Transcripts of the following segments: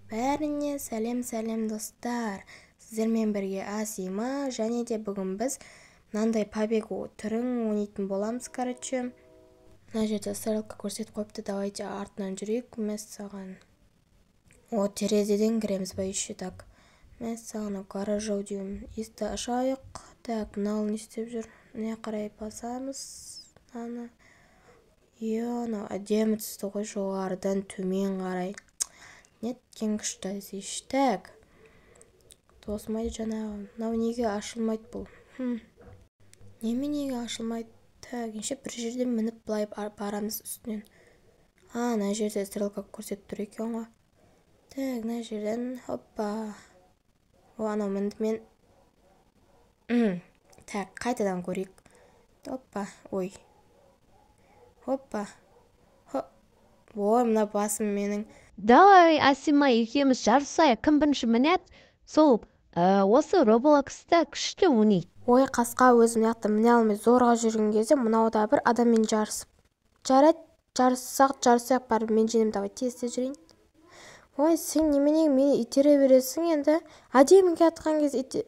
Бәріне сәлем достар. Сіздермен бірге Асима, және де бүгін біз мынандай побег түрін ойнайтын боламыз, короче. Мына жерде стрелка көрсетіп қойыпты, давайте артынан жүрейік. Мәссаған. Терезеден кіреміз ба еще так. Мәссаған, гараж аудиум. Есті ашайық. Так, мынау не істеп жүр? Не қарай басамыз? Ана. Анау әдемі түсті ғой, жоғарыдан төмен қарай. Неткен күшті десейші. Так. Тосмайды жаңағы. Мынау неге ашылмайды бұл? Неге ашылмайды? Так, енше бір жерден мініп былай барамыз үстінен. Мына жерде стрелка көрсетіп тұр екен ғой. Так, мына жерден хоппа. Анау мінді мен. Так, қайтадан көрейік. Хоппа, ой. Хоппа. Ой, мына басым менің. Давай, Асима, екеуміз жарысайық. Кім бірінші мінет? Сол осы Роблокста күшті ойнайды. Ой, қасқа өзім яқты міне алмай зорға жүрген кезде мынауда бір адаммен жарысып. Жарайды, жарысақ барып мен женем, давай тезде жүрейін. Ой, сен неменеге мені итере бересің енді? Әдемі атқан кезде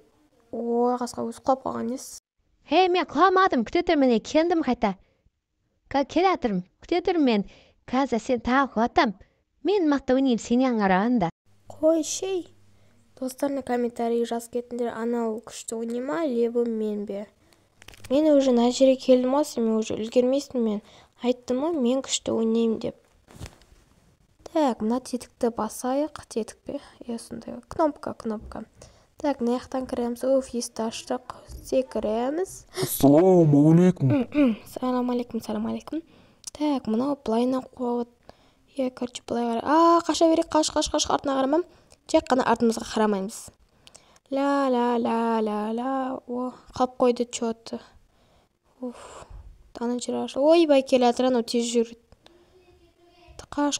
Ой, қасқа өзі құлап қалған ес. Мен құламадым, күте тұр, міне келдім қайта. Келе жатырмын, күте тұр мен. Қазір сен тағы құлатам. Мен мақта ойнайын сенен қарағанда. Қой шей. Достарына комментарий жазып кетіңдер, анау күшті ойнай ма, лебі мен бе? Мен уже мына жерге келдім ғой, сен уже үлгермейсің, мен айттым ғой, мен күшті ойнаймын деп. Так, мына тетікті басайық, тетік пе? Сондай кнопка. Так, мына жақтан кіреміз. Есікті аштық. Секіреміз. Ассалаумағалейкум. Салам алейкум. Так, мынау былайына қуат. Короче, былай қарай. Қаша берейік, қаш, артына қарамам. Тек қана артымызға қарамаймыз. Ла. Қалып қойды чоты. Ана жер ашыл. Ойбай келе жатыр, анау тез жүр. Қаш,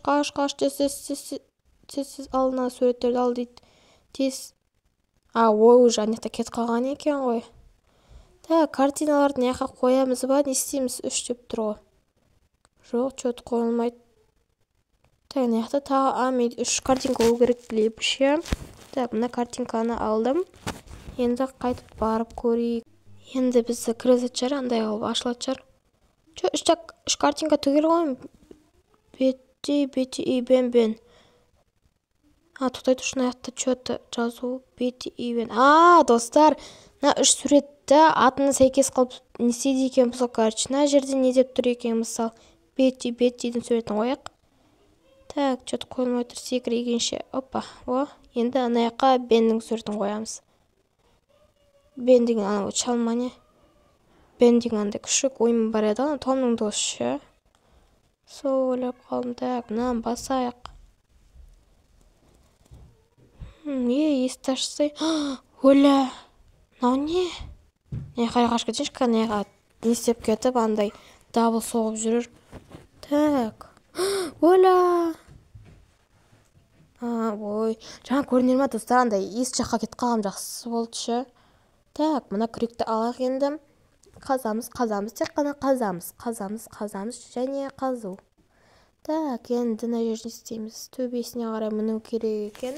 тез алдына суреттерді ал дейді. Тез. Ой, уже анекта кетіп қалған екен ғой. Так, картиналарды не жаққа қоямыз ба, не істейміз? 3 деп тұр ғой. Жоқ, чоты қойылмайды. Так, не жақта тағы мен 3 картинка ол керек лепше. Так, мына картинканы алдым. Енді қайтып барып көрейік. Енді бізді кіргізетін шығар, андай қылып ашылатын шығар. 3 картинка түгел ғой. Бетти и Бен. Тоқтайды, шын аяқта чөті жазу. Бетти и Бен. Достар, мына 3 суретті атына сәйкес қылып не істейді екен бұл, короче. Мына жерде не деп тұр екен, мысал. Беттидің суретін қояқ. Так, чөті қойылмай тұр, секірегенше. Опа, енді ана жаққа Беннің суретін қоямыз. Бен деген анау чалма не? Бен деген андай күшік ойын бар еді, Томның досы. Сол ойлап қалдым. Так, мынаны басайық. Есікті ашсай. Оля, мынау не? Не қайғаш кетеші, кәнеға не істеп кетіп, андай дабыл соғып жүрір. Так. Оля. Ой, жаңа көрінер ма достар, андай есік жаққа кетіп қалғам жақсы болды ше. Так, мына күректі алақ енді. Қазамыз, тек қана қазамыз, және қазу. Так, енді мына жерін істейміз. Төбесіне қарай міну керек екен.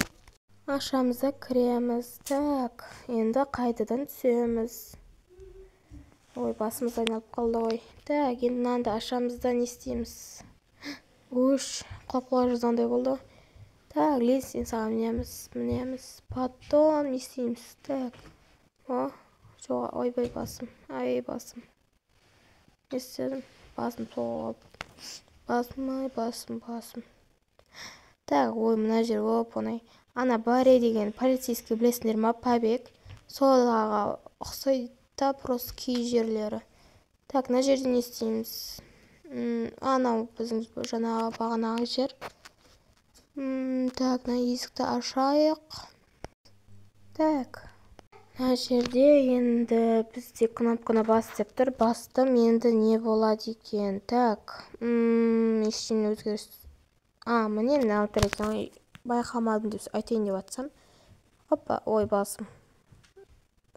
Ашамызда кіреміз. Так, енді қайтадан түсеміз. Ой, басымыз айналып қалды ғой. Так, енді мынаны ашамызда не істейміз? Құлап қала жазғандай болды. Так, лестницаға мінеміз. Потом не істейміз? Так. Ойбай басым. Не істедім? Басым соғып. Басым. Так, мына жер оңай. Ана Баре деген полицейский білесіңдер ма, побег. Солға ұқсайды да, просто кей жерлері. Так, мына жерде не істейміз? Анау біздің жаңағы бағанағы жер. Так, мына есікті ашайық. Так. Мына жерде енді бізде кнопканы бас деп тұр. Бастым, енді не болады екен? Так. Ештеңе өзгеріс. Міне мына тұр екен. Байқамадым деп айтайын деп атсам. Опа, ой, басым.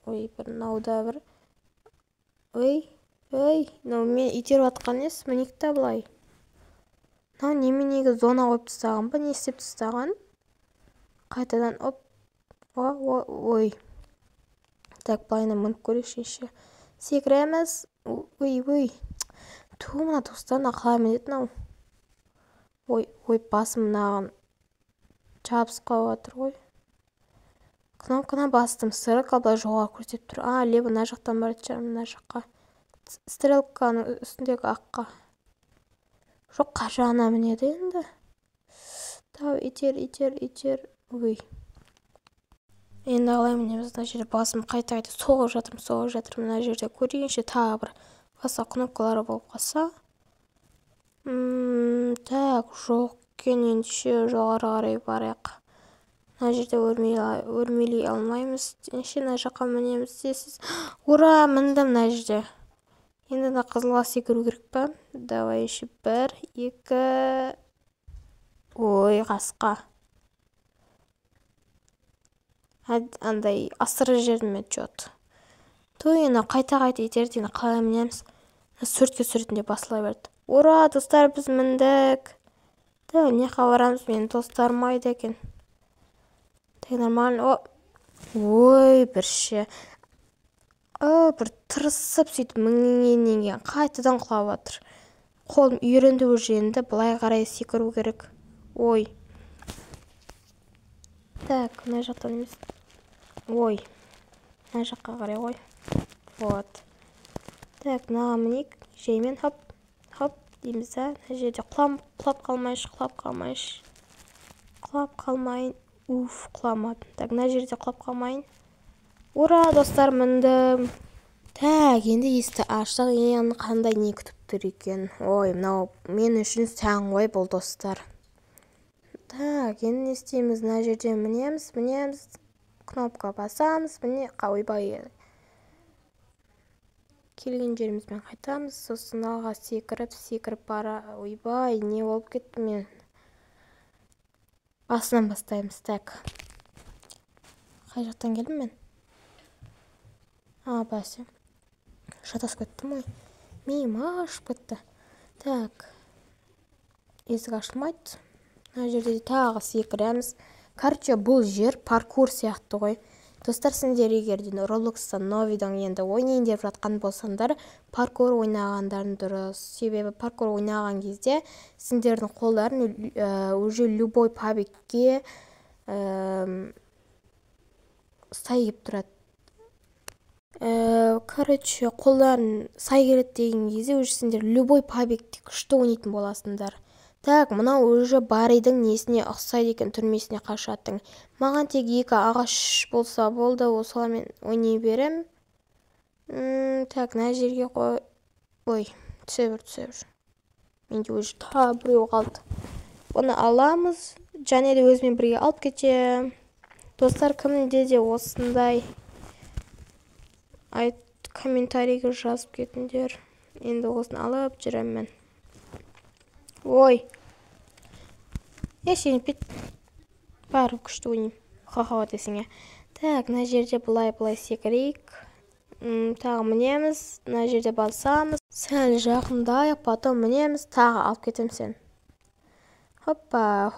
Ой, бір науда бір. Ой, мен итеріп атқан ес, мінекті бұлай. Неменеге зона қойып тастаған ба, не істеп тастаған? қайтадан оп. Ой. Так, былайына мініп көрейікші. Секіреміз. Ой. Ту, мына достарына қалай мінетін ау. Ой, басым мынаған жабысып қалып жатыр ғой. Кнопканы бастым, стрелка былай жоғары көрсетіп тұр. Лево мына жақтан баратын шығар, мына жаққа. Стрелканың үстіндегі аққа. Жоқ, қай жағына мінеді енді. Тау, итер. Ой. Енді қалай мінеміз, мына жерде басым қайта соғып жатырмын. Мына жерде көрейінші тағы бір басқа кнопкалары болып қалса. Так, жоқ екен, ендеше жоғары қарай барайық. Мына жерде өрмелей алмаймыз. Ендеше мына жаққа мінеміз десіз. Ура, міндім мына жерде. Енді мына қызылға секіру керек па? Давай еще 1, 2. Ой, қасқа. Андай асыры жердіме чет. Тойына қайта итерден қалай мінеміз. 4-ке сүретінде басыла берді. Ура, достар, біз міндік. Да, не қабарамыз, мен достарым айды екен. Так, нормально. Ой, бірше. Бір тырысып сөйтіп мінгеннен кейін қайтадан құлап жатыр. Қолым үйренді уже енді, былай қарай секіру керек. Ой. Так, мына жақтан емес. Ой. Мына жаққа қарай ғой. Вот. Так, мына мінейік. Жеймен хоп дейміз да. Мына жерде құлап қалмайын. Уф, құламадым. Так, мына жерде құлап қалмайын. Ура, достар, міндім. Так, енді есті аштық. Енді қандай не күтіп тұр екен. Ой, мынау мен үшін сән ғой бұл, достар. Так, енді не істейміз? Мына жерде мінеміз. Кнопка басамыз. Міне, ойбай. Келген жерімізбен қайтамыз. Сосын алға секіріп бара. Ойбай, не болып кетті мен? Басынан бастаймыз. Так. Қай жақтан келдім мен? Бәсе. Шатасып кеттім ой. Миым ашып кетті. Так. Есік ашылмайды. Мына жерде тағы секіреміз. Короче, бұл жер паркур сияқты ғой. Достар, сендер егерден Roblox'тан новидан енді ойнайын деп жатқан болсаңдар, паркур ойнағандарын дұрыс. Себебі паркур ойнаған кезде сендердің қолдарын уже любой пабикке сай келіп тұрады. Короче, қолдарын сай келеді деген кезде уже сендер любой пабикте күшті ойнайтын боласыңдар. Так, мынау уже Баридің несіне ұқсайды екен, түрмесіне қашатын. Маған тек 2 ағаш болса болды, осылармен ойнай берем. Так, мына жерге қой. Ой, түсе бір. Менде уже та біреу қалды. Оны аламыз, және де өзімен бірге алып кете. Достар, кімде де осындай комментарийге жазып кетіңдер. Енді осыны алып жүрем мен. Ой. Сен бит барып күшті ойнайым. Ха-ха десің. Так, мына жерде былай секірейік. Тағы мінеміз. Мына жерде басамыз. Сәл жақындайық, потом мінеміз. Тағы алып кетем сен. Хоппа.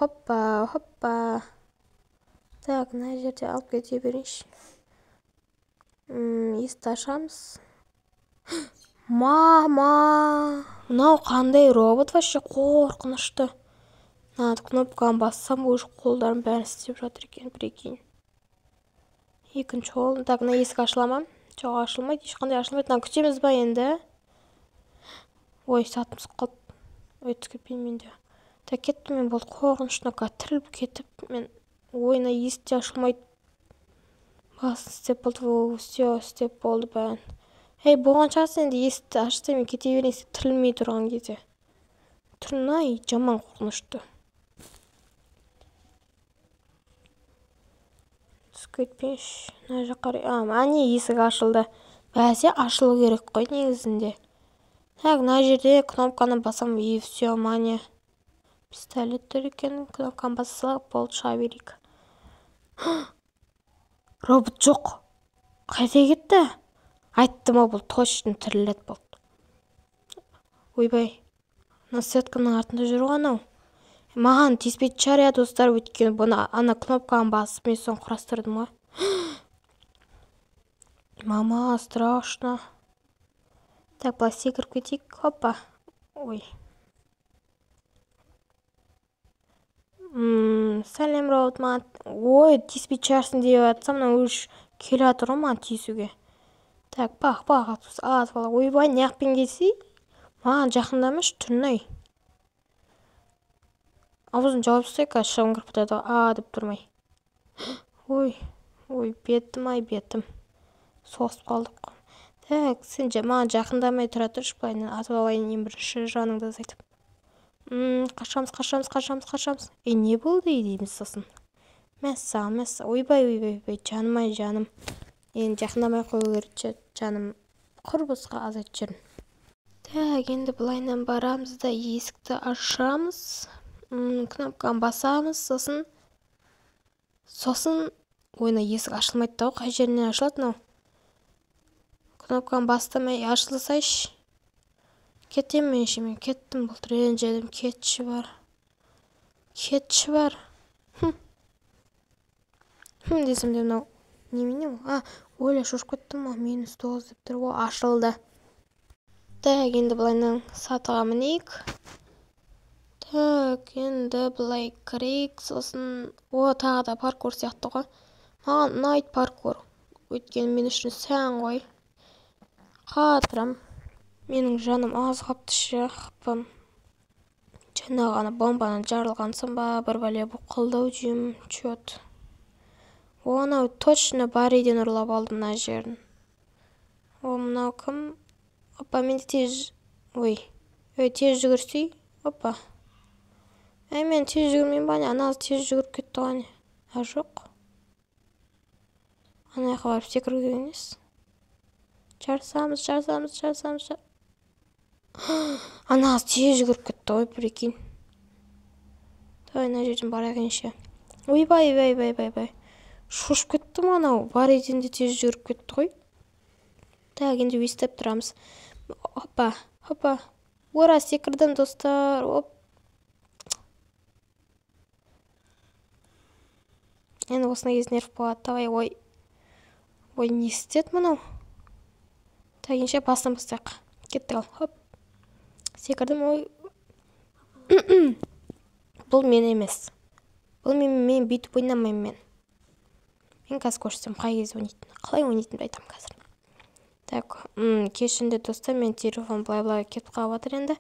Так, мына жерде алып кете берейінші. Есті ашамыз. Мама! Мынау қандай робот вообще қорқынышты. Надо кнопканы бассам, уже қолдарым бәрін істеп жатыр екен, прикинь. Екінші қолым. Так, мына есік ашыла ма? Жоқ, ашылмайды, ешқандай ашылмайды. Күтеміз ба енді? Ой, сатымыз қалып. Өтіп кетпейін менде. Так, кеттім мен болды қорқыныштына тіріліп кетіп, мен ойына есікте ашылмайды. Басын істеп болды, все істеп болды бәрін. Болған шығарсың енді есікті ашты, мен кете берейін, тірілмей тұрған кезде. Тұрнай жаман қорқынышты. Түсіп кетпейінші. Мына жаққа қарай. Әне есік ашылды. Бәсе ашылу керек қой негізінде. Так, мына жерде кнопканы басам, и все, мане. Пистолет тұр екен, кнопканы бассақ болды, шыға берейік. Робот жоқ. Қайда кетті? Айттым, бұл точно тірілет болды. Ойбай. Мына сетканың артында жүр ғой анау. Маған тиіспейтін шығар иә достар, өйткені бұны ана кнопканы басып мен соны құрастырдым ғой. Мама, страшно. Так, былай секіріп кетейік. Хоппа. Ой. Сәлем, робот, маған. Ой, тиіспейтін шығарсың деп жатсам, мына өш келе жатыр ғой маған тиісуге. Так, бақ, аз бала. Ойбай, неғыппен келсей, маған жақындамашы, түнай. Аузын жауып тастайық, шығын кіріп кетеді, деп тұрмай. Ой, бетім, бетім. Соғысып қалдық. Так, сен маған жақындамай тұра тұршы, былайынан атып алайын ең бірінші жаныңды азайтып. Қашамыз. Не болды дейміз сосын. Мәссаған. Ойбай, жаным. Енді жақындамай қою керек, жаным құрбысқа азайтып жүрін. Так, енді былайынан барамыз да есікті ашамыз. Кнопканы басамыз, сосын ойна есік ашылмайды да, қай жерінен ашылады мынау. Кнопканы бастамай ашылсайшы. Кетем мен кеттім, бұл ренжедім, кетші бар. Десем де мынау немене ол? Ойла шошып кеттім, -9 деп тұр, ашылды. Так, енді былайынан сатыға мінейік. Так, енді былай кірейік, сосын тағы да паркур сияқты ғой. Маған ұнайды паркур, өйткені мен үшін сән ғой. Қатырам. Менің жаным аз қаптышы, қаппам. Жаңа ғана бомбаның жарылғансың ба, бір бәле бұл қылдау жүйім, чөт. Анау точно бариден ұрлап алды мына жерін. Мынау кім? Опа, менде тез жүгірсей. Опа. Мен тез жүгірмеймін ба, ана тез жүгіріп кетті ғой. Жоқ. Ана яққа барып секіру керек емес. Жарсамыз. Ана тез жүгіріп кетті ғой, прикинь. Давай, мына жерден барайық еңше. Ойбай. Шошып кеттім анау, бариден де тез жүгіріп кетті ғой. Так, енді өйстеп тұрамыз. Опа. Ура, секірдім, достар. Енді осына кез нерв болады. Давай, не істеді мұнау? Так, енше бастан бастайық. Кеттік ал. Секірдім, Бұл мен емес. Бұл мен бүйтіп ойнамайым мен. Мен қазір көрсетсем қай кез ойнайтын. Қалай ойнайтынымды айтам қазір. Так, кешінде достар, мен телефон былай кетіп қалып жатыр енді.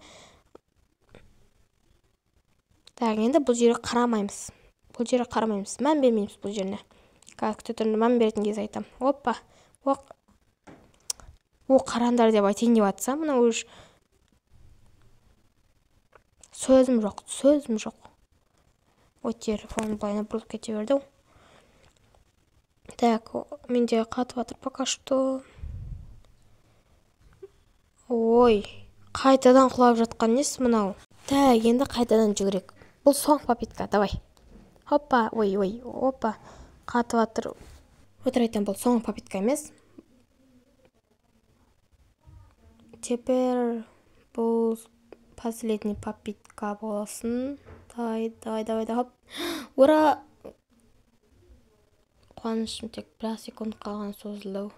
Так, енді бұл жерге қарамаймыз. Мән бермейміз бұл жеріне. Қазір күтетірінде мән беретін кез айтам. Опа. Қарандар деп айтайын деп атсам, мына өш. Сөзім жоқ. Телефон былайына бұрылып кете берді. Так, менде қатып атыр пока что. Қайтадан құлап жатқан несі мұнау? Так, енді қайтадан жүгірек. Бұл соң попитка, давай. Опа, опа. Қатып атыр. Өтір айтам, бұл соң попитка емес. Теперь бұл последний попитка болсын. Давай, хоп. Ура! Қуанышым тек біраз секунд қалған созылды.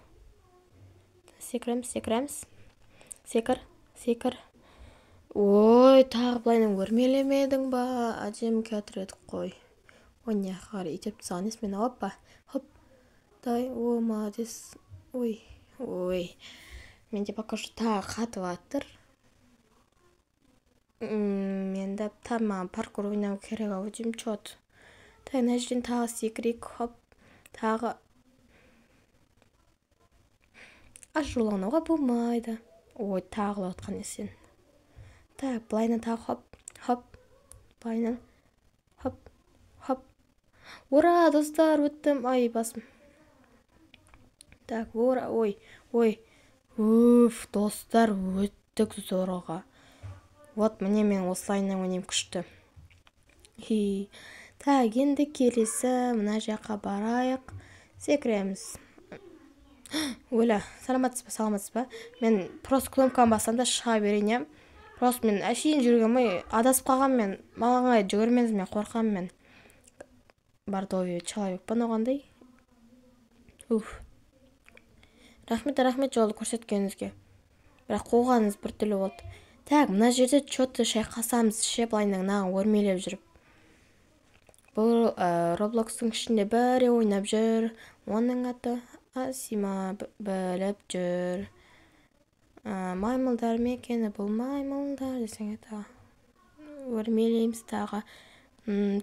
Секіреміз. Секір. Тағы былайынан өрмелемедің ба? Әдем кәтір едік қой. Не қағар, етеп тұсаған есмен. Опа. Хоп. Давай, молодец. Менде пока что тағы қатып атыр. Менде тамам паркур ойнау керек аудиум чот. Так, мына жерден тағы секірейік. Хоп. Тағы ашулануға болмайды. Тағы лаутқан есен. Так, былайынан тағы хоп. Былайынан хоп. Ура, достар, өттім. Басым. Так, ура, достар, өттік зорға. Міне мен осылайынан өнем күшті. Так, енді келесі мына жаққа барайық. Секіреміз. Саламатсыз ба? Мен просто кнопканы бассам да шыға берейін. Просто мен әшейін жүргенмей адасып қалғанмен маған жүгірмеңіз, мен қорқамын. Мен бардовый человек оғандай. Рахмет жолды көрсеткеніңізге. Бірақ қуғаныңыз бір түрлі болды. Так, мына жерде чөтті шайқасамыз ше, былайынан нағын өрмелеп жүріп. Бұл Роблокстың ішінде бәрі ойнап жүр. Оның аты Асима біліп жүр. Маймылдар мекені бұл маймылдар десең еді. Өрмелейміз тағы.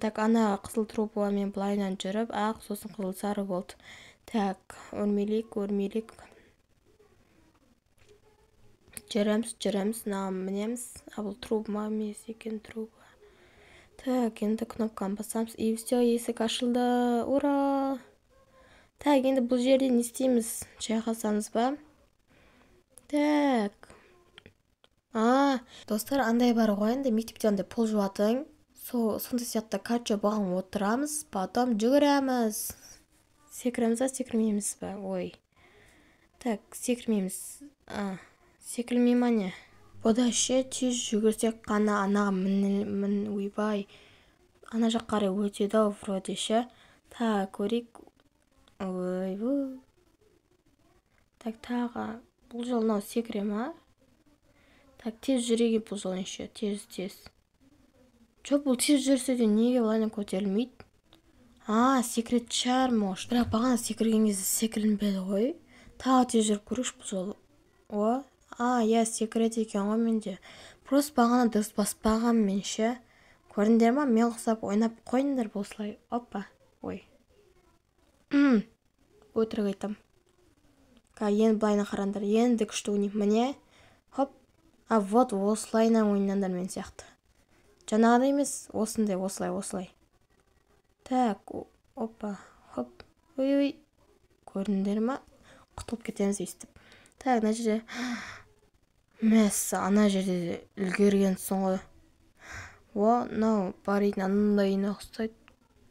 Так, ана қызыл трубамен былайынан жүріп, ақ сосын қызыл сары болды. Так, өрмелейік. Жүреміз, мінеміз. Бұл труба емес екен, труба. Так, енді кнопканы басамыз. И все, есік ашылды. Ура! Так, енді бұл жерде не істейміз? Шайқасамыз ба? Так. Достар, андай бар ғой, енді мектепте андай пол жуатын. Сондай сияқты качо бағын отырамыз, потом жүгіреміз. Секіреміз ба, секірмейміз ба? Ой. Так, секірмейміз. Секілмей ма не? Бұда ше тез жүгірсек қана анаға ойбай. Ана жақ қарай өтеді ау, вроде ше. Так, көрейік. Ой. Так, тағы. Бұл жол нау секіре ма? Так, тез жүрегі бұл жол ше. Тез. Жоқ, бұл тез жүрсе де неге олайынан көтерілмейді? Секірет шар мош. Бірақ бағана секірген кезде секірінбеді ғой. Тағы тез жүріп көріш бұл жол. Секірет екен ғой менде. Просто бағана дұрыс баспаған мен ше. Көріндер ма? Мен құсап ойнап қойыңдар болсылай. Опа. Ой. Өтірік айтам. Енді былайына қарандар. Енді күшті ойнап міне. Хоп. Вот осылайынан ойнандар мен сияқты. Жаңағыда емес, осылай. Так, опа, хоп. Ой. Көріндер ма? Құтылып кетеміз естіп. Так, мына жерде. Мәссі, ана жерде үлгергенсің ғой. Нау барайын анындайына ұқсайды.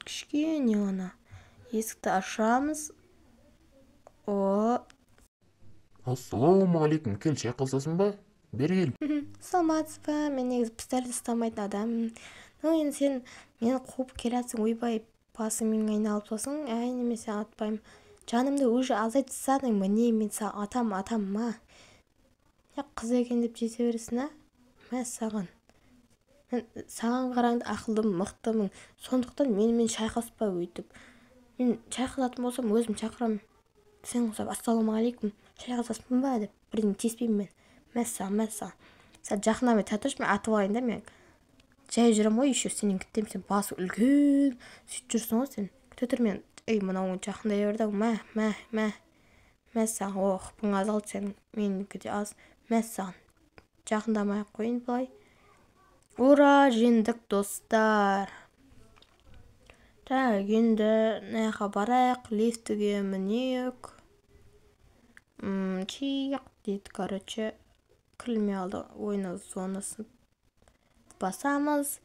Кішкене ғана. Есікті ашамыз. Ассалаумағалейкум, кел шайқасасын ба? Бері кел. Саламатсыз ба? Мен негізі пистолет ұстамайтын адаммын. Енді сен мені қуып келатсың, ойбай, басыңмен айналып сосын, немесе атпаймын. Жанымды уже азайтсаның, міне мен саған атам ма? Қыз екен деп жете бересің, Мә саған. Саған қараңды ақылдым, мықтымын. Сондықтан мен шайқаспа өйтіп. Мен шайқасатын болсам, өзім шақырамын. Сен қосап, ассалаумағалейкум, шайқасасын ба деп, бірден теспеймін мен. Мә саған. Сәл жақынаме тәтіш, мен атып алайын да мен. Жай жүрем ғой, еще сенен күттем, сен басы үлкен. Сөйтіп жүрсің ғой сен. Күтетір мен, мынауын жақындай берді. Мә саған, бұң азалды сенің. Менікі де аз. Мә саған. Жақындамай қойын былай. Ура, жеңдік достар. Так, енді наяққа барайық, лифтіге мінейік. Чиық дейді, короче. Кірілмей алды, ойны зонасын басамыз.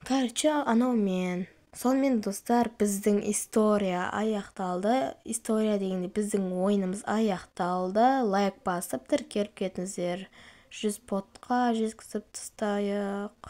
Короче, анаумен. Сонымен достар, біздің история аяқталды. История дегенде біздің ойынымыз аяқталды. Лайк басып, тіркеліп кетіңіздер. 100 подқа жеткізіп тастайық.